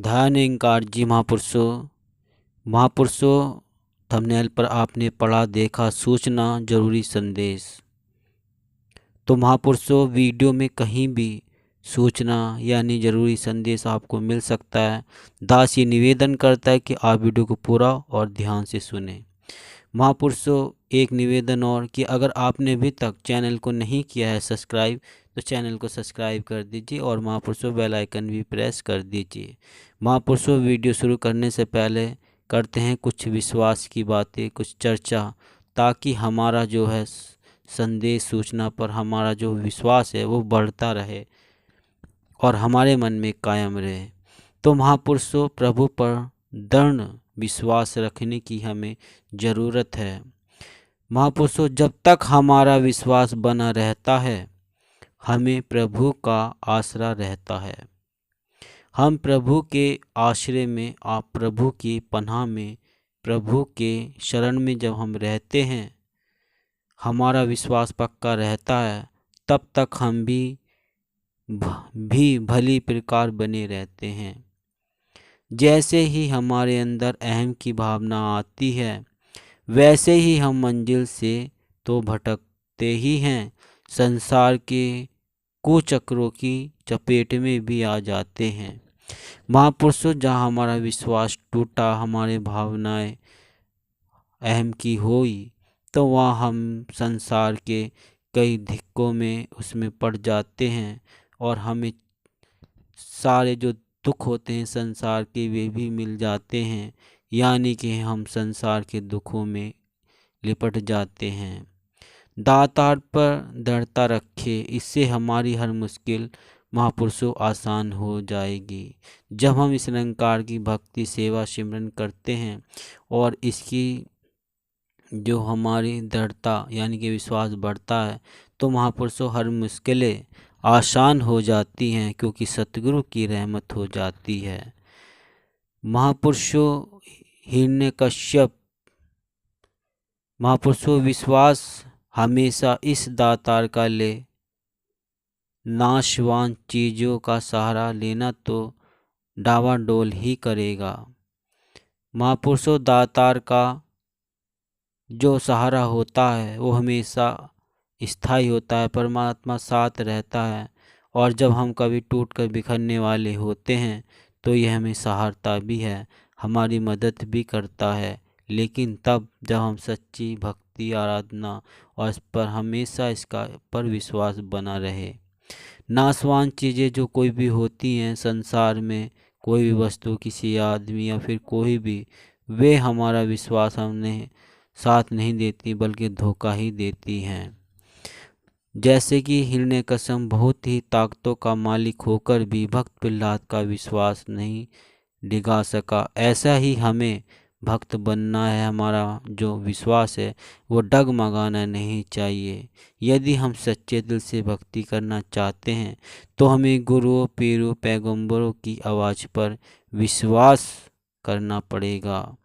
धन्यंकार जी महापुरुषों थंबनेल पर आपने पढ़ा देखा सूचना जरूरी संदेश। तो महापुरुषों वीडियो में कहीं भी सूचना यानी जरूरी संदेश आपको मिल सकता है। दास ये निवेदन करता है कि आप वीडियो को पूरा और ध्यान से सुने। महापुरुषों एक निवेदन और कि अगर आपने अभी तक चैनल को नहीं किया है सब्सक्राइब तो चैनल को सब्सक्राइब कर दीजिए और महापुरुषों बेल आइकन भी प्रेस कर दीजिए। महापुरुषों वीडियो शुरू करने से पहले करते हैं कुछ विश्वास की बातें, कुछ चर्चा, ताकि हमारा जो है संदेश सूचना पर हमारा जो विश्वास है वो बढ़ता रहे और हमारे मन में कायम रहे। तो महापुरुषों प्रभु पर दृढ़ विश्वास रखने की हमें ज़रूरत है। महापुरुषों जब तक हमारा विश्वास बना रहता है हमें प्रभु का आसरा रहता है। हम प्रभु के आश्रय में, आप प्रभु की पनाह में, प्रभु के शरण में जब हम रहते हैं हमारा विश्वास पक्का रहता है, तब तक हम भी भली प्रकार बने रहते हैं। जैसे ही हमारे अंदर अहम की भावना आती है वैसे ही हम मंजिल से तो भटकते ही हैं, संसार के कुचक्रों की चपेट में भी आ जाते हैं। महापुरुषों जहाँ हमारा विश्वास टूटा, हमारे भावनाएं अहम की हुई, तो वहाँ हम संसार के कई धिक्कों में उसमें पड़ जाते हैं और हमें सारे जो दुख होते हैं संसार के वे भी मिल जाते हैं, यानी कि हम संसार के दुखों में लिपट जाते हैं। दातार पर दृढ़ता रखे, इससे हमारी हर मुश्किल महापुरुषों आसान हो जाएगी। जब हम इस निरंकार की भक्ति सेवा सिमरन करते हैं और इसकी जो हमारी दृढ़ता यानी कि विश्वास बढ़ता है तो महापुरुषों हर मुश्किलें आसान हो जाती हैं, क्योंकि सतगुरु की रहमत हो जाती है। महापुरुषों हिरण्यकश्यप, महापुरुषों विश्वास हमेशा इस दातार का ले, नाशवान चीज़ों का सहारा लेना तो डावाडोल ही करेगा। महापुरुषों दातार का जो सहारा होता है वो हमेशा स्थायी होता है, परमात्मा साथ रहता है, और जब हम कभी टूट कर बिखरने वाले होते हैं तो यह हमें सहारता भी है, हमारी मदद भी करता है। लेकिन तब जब हम सच्ची भक्ति आराधना और इस पर हमेशा इसका पर विश्वास बना रहे। नाशवान चीज़ें जो कोई भी होती हैं संसार में, कोई भी वस्तु, किसी आदमी या फिर कोई भी, वे हमारा विश्वास हमने साथ नहीं देती बल्कि धोखा ही देती हैं। जैसे कि हिरण्यकश्यप बहुत ही ताकतों का मालिक होकर भी भक्त प्रहलाद का विश्वास नहीं डिगा सका, ऐसा ही हमें भक्त बनना है। हमारा जो विश्वास है वो डगमगाना नहीं चाहिए। यदि हम सच्चे दिल से भक्ति करना चाहते हैं तो हमें गुरुओं, पीरों, पैगंबरों की आवाज़ पर विश्वास करना पड़ेगा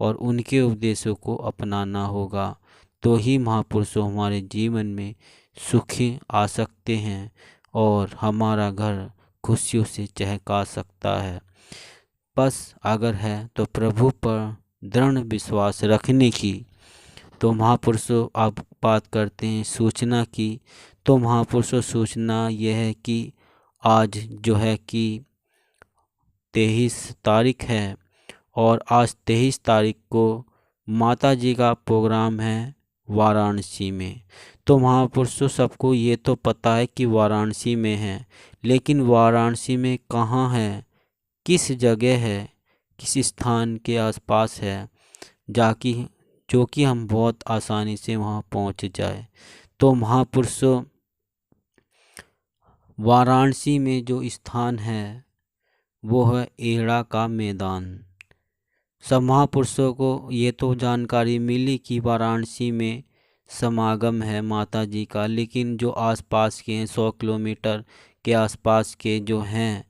और उनके उपदेशों को अपनाना होगा, तो ही महापुरुषों हमारे जीवन में सुखी आ सकते हैं और हमारा घर खुशियों से चहका सकता है। बस अगर है तो प्रभु पर दृढ़ विश्वास रखने की। तो महापुरुषों आप बात करते हैं सूचना की, तो महापुरुषों सूचना यह है कि आज जो है कि 23 तारीख है और आज 23 तारीख को माता जी का प्रोग्राम है वाराणसी में। तो महापुरुषों सबको ये तो पता है कि वाराणसी में है, लेकिन वाराणसी में कहाँ है, किस जगह है, किस स्थान के आसपास है, जाकि जो कि हम बहुत आसानी से वहाँ पहुँच जाए। तो महापुरुषों वाराणसी में जो स्थान है वो है एड़ा का मैदान। सब महापुरुषों को ये तो जानकारी मिली कि वाराणसी में समागम है माता जी का, लेकिन जो आसपास के हैं 100 किलोमीटर के आसपास के जो हैं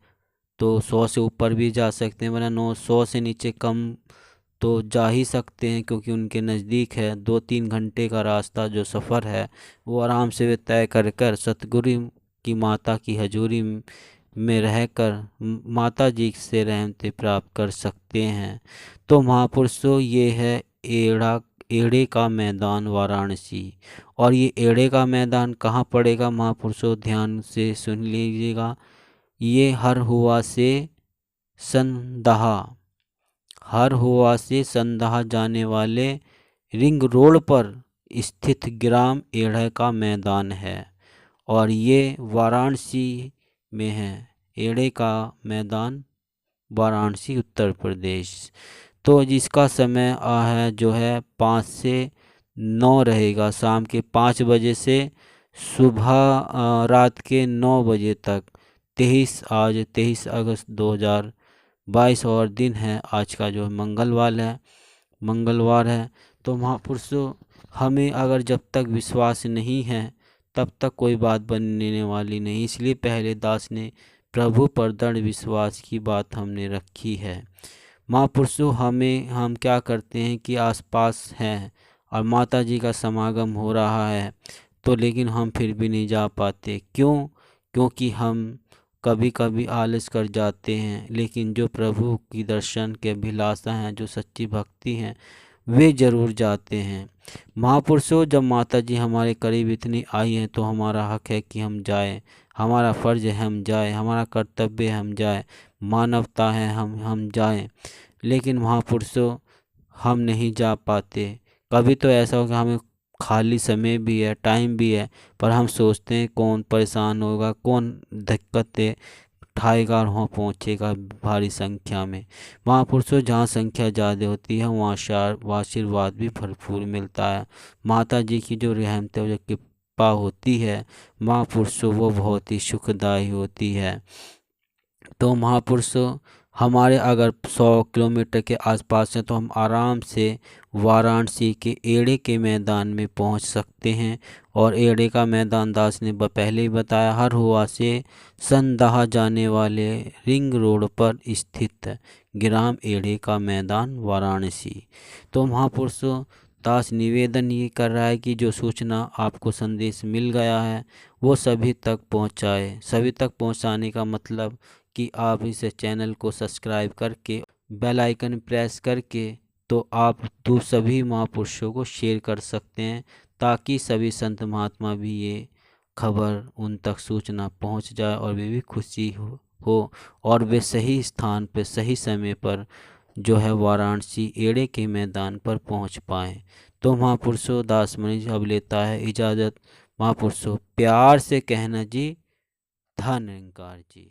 तो 100 से ऊपर भी जा सकते हैं, वरना 900 से नीचे कम तो जा ही सकते हैं, क्योंकि उनके नज़दीक है। 2-3 घंटे का रास्ता जो सफ़र है वो आराम से वे तय कर कर सतगुरु की माता की हजूरी में रहकर माता जी से रहमतें प्राप्त कर सकते हैं। तो महापुरुषों, ये है एड़े का मैदान वाराणसी। और ये एड़े का मैदान कहाँ पड़ेगा महापुरुषों, ध्यान से सुन लीजिएगा। ये हरहुआ से संदहा जाने वाले रिंग रोड पर स्थित ग्राम एड़े का मैदान है। और ये वाराणसी में है। एड़े का मैदान, वाराणसी, उत्तर प्रदेश। तो जिसका समय है जो है 5 से 9 रहेगा, शाम के 5 बजे से सुबह रात के 9 बजे तक। आज 23 अगस्त 2022 और दिन है आज का जो मंगलवार है। तो महापुरुषों, हमें अगर जब तक विश्वास नहीं है तब तक कोई बात बनने वाली नहीं। इसलिए पहले दास ने प्रभु पर दृढ़ विश्वास की बात हमने रखी है। महापुरुषों, हम क्या करते हैं कि आसपास हैं और माता जी का समागम हो रहा है, तो लेकिन हम फिर भी नहीं जा पाते। क्यों? क्योंकि हम कभी कभी आलस कर जाते हैं। लेकिन जो प्रभु की दर्शन के अभिलाषा हैं, जो सच्ची भक्ति हैं, वे जरूर जाते हैं। महापुरुषों, जब माता जी हमारे करीब इतनी आई हैं तो हमारा हक है कि हम जाएं, हमारा फर्ज है हम जाएं, हमारा कर्तव्य है हम जाएं, मानवता है हम जाएं। लेकिन महापुरुषों, हम नहीं जा पाते। कभी तो ऐसा हो कि हमें खाली समय भी है, टाइम भी है, पर हम सोचते हैं कौन परेशान होगा, कौन दिक्कतें उठाएगा और वहाँ पहुँचेगा भारी संख्या में। महापुरुषों, जहाँ संख्या ज़्यादा होती है वहाँ आशीर्वाद भी भरपूर मिलता है। माता जी की जो रहमत है, जो कृपा होती है महापुरुषों, वो बहुत ही सुखदायी होती है। तो महापुरुषों, हमारे अगर 100 किलोमीटर के आसपास हैं तो हम आराम से वाराणसी के एड़े के मैदान में पहुंच सकते हैं। और एड़े का मैदान दास ने पहले ही बताया, हरहुआ से संदहा जाने वाले रिंग रोड पर स्थित ग्राम एड़े का मैदान, वाराणसी। तो महापुरुषों, दास निवेदन ये कर रहा है कि जो सूचना आपको संदेश मिल गया है वो सभी तक पहुंचाए। सभी तक पहुंचाने का मतलब कि आप इस चैनल को सब्सक्राइब करके बेल आइकन प्रेस करके तो आप सभी महापुरुषों को शेयर कर सकते हैं, ताकि सभी संत महात्मा भी ये खबर उन तक सूचना पहुंच जाए और वे भी खुशी हो और वे सही स्थान पर सही समय पर जो है वाराणसी एड़े के मैदान पर पहुंच पाएँ। तो महापुरुषों, दास मणि अब लेता है इजाज़त। महापुरुषों, प्यार से कहना जी, धन निरंकार जी।